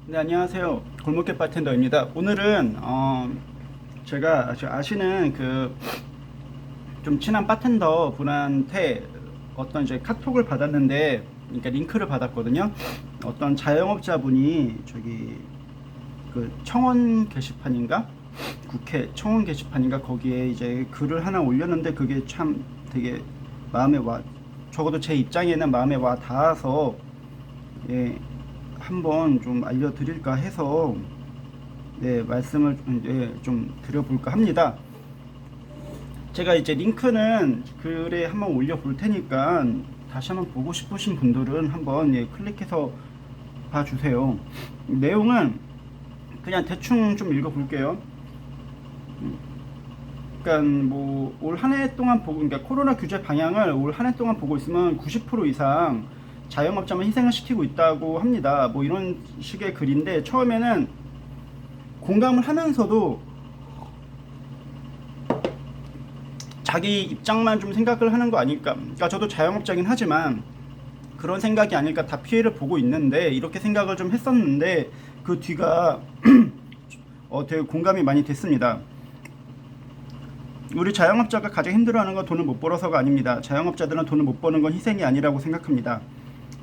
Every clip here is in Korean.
네, 안녕하세요. 골목길 바텐더입니다. 오늘은 제가 아시는 그 좀 친한 바텐더 분한테 어떤 이제 카톡을 받았는데, 그러니까 링크를 받았거든요. 어떤 자영업자 분이 저기 그 청원 게시판인가? 국회 청원 게시판인가? 거기에 이제 글을 하나 올렸는데 그게 참 되게 마음에 와, 적어도 제 입장에는 마음에 와 닿아서, 예, 한번 좀 알려드릴까 해서, 네, 말씀을 좀 드려볼까 합니다. 제가 이제 링크는 글에 한번 올려볼 테니까 다시 한번 보고 싶으신 분들은 한번, 예, 클릭해서 봐주세요. 내용은 그냥 대충 좀 읽어볼게요. 그러니까 뭐 올 한 해 동안 보고, 그러니까 코로나 규제 방향을 올 한 해 동안 보고 있으면 90% 이상 자영업자만 희생을 시키고 있다고 합니다. 뭐 이런 식의 글인데, 처음에는 공감을 하면서도 자기 입장만 좀 생각을 하는 거 아닐까. 그러니까 저도 자영업자긴 하지만 그런 생각이 아닐까, 다 피해를 보고 있는데 이렇게 생각을 좀 했었는데 그 뒤가 되게 공감이 많이 됐습니다. 우리 자영업자가 가장 힘들어하는 건 돈을 못 벌어서가 아닙니다. 자영업자들은 돈을 못 버는 건 희생이 아니라고 생각합니다.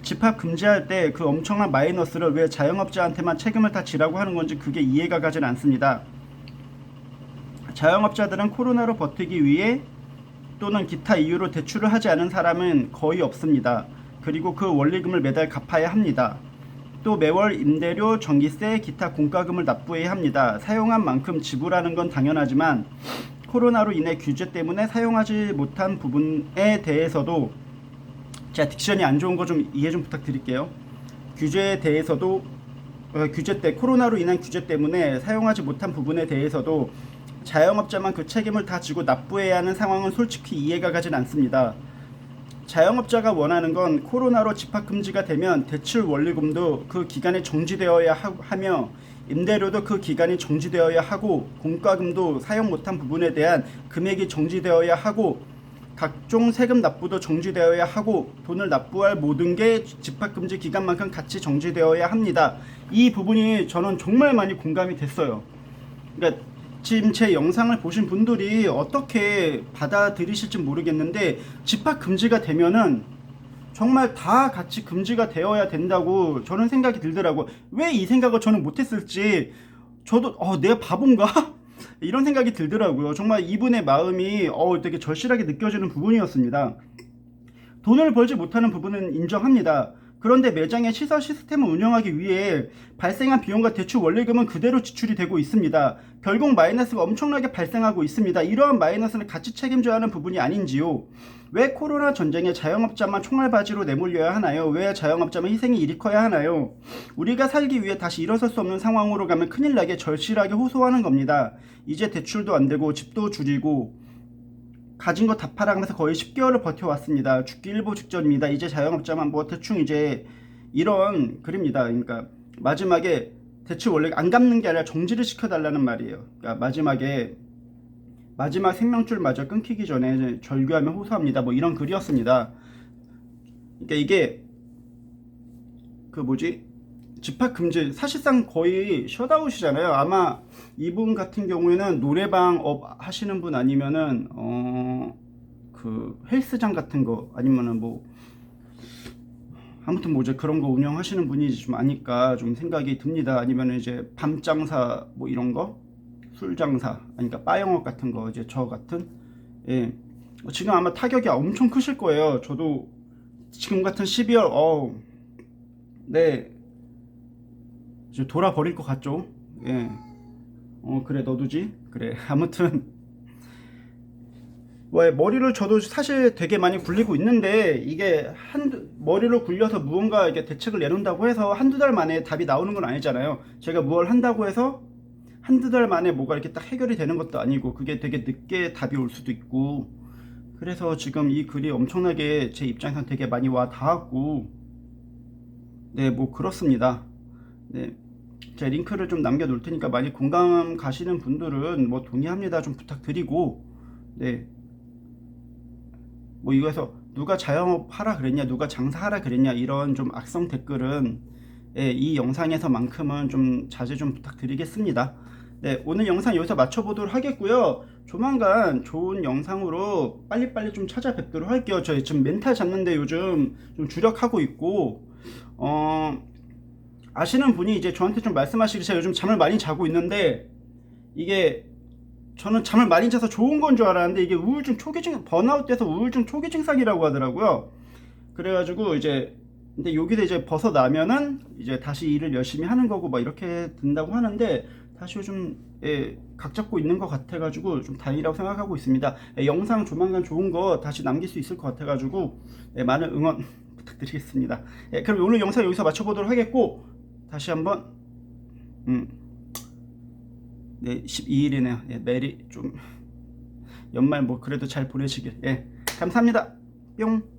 집합 금지할 때 그 엄청난 마이너스를 왜 자영업자한테만 책임을 다 지라고 하는 건지 그게 이해가 가진 않습니다. 자영업자들은 코로나로 버티기 위해 또는 기타 이유로 대출을 하지 않은 사람은 거의 없습니다. 그리고 그 원리금을 매달 갚아야 합니다. 또 매월 임대료, 전기세, 기타 공과금을 납부해야 합니다. 사용한 만큼 지불하는 건 당연하지만 코로나로 인해 규제 때문에 사용하지 못한 부분에 대해서도, 제가 딕션이 안 좋은 거 좀 이해 좀 부탁드릴게요. 규제에 대해서도, 규제 때 코로나로 인한 규제 때문에 사용하지 못한 부분에 대해서도 자영업자만 그 책임을 다 지고 납부해야 하는 상황은 솔직히 이해가 가진 않습니다. 자영업자가 원하는 건 코로나로 집합금지가 되면 대출 원리금도 그 기간에 정지되어야 하며 임대료도 그 기간이 정지되어야 하고 공과금도 사용 못한 부분에 대한 금액이 정지되어야 하고 각종 세금 납부도 정지되어야 하고 돈을 납부할 모든 게 집합금지 기간만큼 같이 정지되어야 합니다. 이 부분이 저는 정말 많이 공감이 됐어요. 그러니까 지금 제 영상을 보신 분들이 어떻게 받아들이실지 모르겠는데, 집합 금지가 되면은 정말 다 같이 금지가 되어야 된다고 저는 생각이 들더라고. 왜 이 생각을 저는 못했을지, 저도 내가 바본가? 이런 생각이 들더라고요. 정말 이분의 마음이 되게 절실하게 느껴지는 부분이었습니다. 돈을 벌지 못하는 부분은 인정합니다. 그런데 매장의 시설 시스템을 운영하기 위해 발생한 비용과 대출 원리금은 그대로 지출이 되고 있습니다. 결국 마이너스가 엄청나게 발생하고 있습니다. 이러한 마이너스는 같이 책임져야 하는 부분이 아닌지요. 왜 코로나 전쟁에 자영업자만 총알바지로 내몰려야 하나요? 왜 자영업자만 희생이 이리 커야 하나요? 우리가 살기 위해 다시 일어설 수 없는 상황으로 가면 큰일 나게 절실하게 호소하는 겁니다. 이제 대출도 안 되고 집도 줄이고 가진 거 다 팔아가면서 거의 10개월을 버텨왔습니다. 죽기 일보 직전입니다. 이제 자영업자만 뭐 대충 이제 이런 글입니다. 그러니까 마지막에 대출 원래 안 갚는 게 아니라 정지를 시켜달라는 말이에요. 그러니까 마지막 생명줄마저 끊기기 전에 절규하며 호소합니다. 뭐 이런 글이었습니다. 그러니까 이게 그 뭐지? 집합금지 사실상 거의 셧아웃이잖아요. 아마 이분 같은 경우에는 노래방 업 하시는 분 아니면은 그 헬스장 같은 거 아니면은 뭐 아무튼 뭐 이제 그런 거 운영하시는 분이 좀 아니까 좀 생각이 듭니다. 아니면은 이제 밤 장사 뭐 이런 거, 술 장사, 그러니까 바 영업 같은 거, 이제 저 같은, 예, 지금 아마 타격이 엄청 크실 거예요. 저도 지금 같은 12월 네, 이제 돌아버릴 것 같죠. 예. 그래, 너도지? 그래. 아무튼 왜 머리를 저도 사실 되게 많이 굴리고 있는데, 이게 머리를 굴려서 무언가 이게 대책을 내놓는다고 해서 한두 달 만에 답이 나오는 건 아니잖아요. 제가 뭘 한다고 해서 한두 달 만에 뭐가 이렇게 딱 해결이 되는 것도 아니고, 그게 되게 늦게 답이 올 수도 있고, 그래서 지금 이 글이 엄청나게 제 입장에서 되게 많이 와 닿았고, 네, 뭐 그렇습니다. 네. 제가 링크를 좀 남겨 놓을 테니까 많이 공감 가시는 분들은 뭐 동의합니다 좀 부탁드리고, 네, 뭐 이거에서 누가 자영업 하라 그랬냐, 누가 장사하라 그랬냐, 이런 좀 악성 댓글은 예, 이 영상에서만큼은 좀 자제 좀 부탁드리겠습니다. 네, 오늘 영상 여기서 마쳐보도록 하겠고요. 조만간 좋은 영상으로 빨리빨리 좀 찾아뵙도록 할게요. 저희 지금 멘탈 잡는데 요즘 좀 주력하고 있고, 아시는 분이 이제 저한테 좀 말씀하시길, 제가 요즘 잠을 많이 자고 있는데, 이게 저는 잠을 많이 자서 좋은 건 줄 알았는데, 이게 우울증 초기 증, 번아웃 돼서 우울증 초기 증상이라고 하더라고요. 그래가지고 이제, 근데 여기서 이제 벗어나면은 이제 다시 일을 열심히 하는 거고 막 이렇게 된다고 하는데, 다시 요즘 각 잡고 있는 것 같아가지고 좀 다행이라고 생각하고 있습니다. 영상 조만간 좋은 거 다시 남길 수 있을 것 같아가지고 많은 응원 부탁드리겠습니다. 그럼 오늘 영상 여기서 마쳐보도록 하겠고, 다시 한번 네, 12일이네요. 메리 좀 연말 뭐 그래도 잘 보내시길. 감사합니다. 뿅.